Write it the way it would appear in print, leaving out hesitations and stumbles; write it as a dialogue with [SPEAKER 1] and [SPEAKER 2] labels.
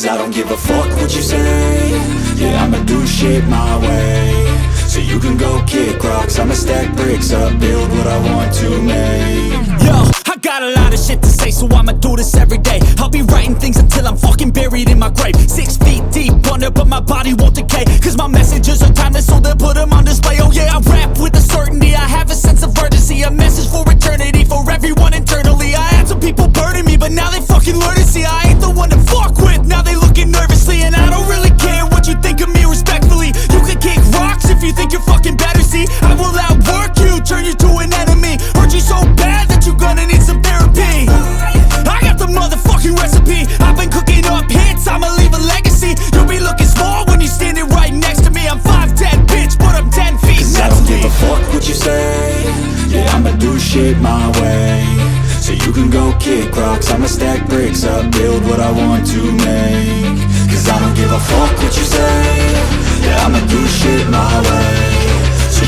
[SPEAKER 1] Cause I don't give a fuck what you say. Yeah, I'ma do shit my way. So you can go kick rocks, I'ma stack bricks up, build what I want to make.
[SPEAKER 2] Yo, I got a lot of shit to say, so I'ma do this every day. I'll be writing things until I'm fucking buried in my grave. 6 feet deep under, but my body won't decay. Cause my messages are timeless, so they'll put them on display. Oh yeah, I rap with a certainty, I have a sense of urgency. A message for eternity, for everyone internally. I had some people burning me, but now they fucking learn to see I ain't the one to fuck with, now they looking nervously. And I don't really care what you think of me, respectfully. You can kick rocks if you think you're fucking better, see. I will outwork you, turn you to an enemy. Hurt you so bad that you're gonna need some therapy. I got the motherfucking recipe, I've been cooking up hits, I'ma leave a legacy. You'll be looking small when you're standing right next to me. I'm 5'10", bitch, but I'm 10 feet
[SPEAKER 1] Cause
[SPEAKER 2] next
[SPEAKER 1] I don't
[SPEAKER 2] to me.
[SPEAKER 1] give a fuck what you say. Yeah, I'ma do shit my way. So you can go kick rocks, I'ma stack bricks up, build what I want to make. Cause I don't give a fuck what you say.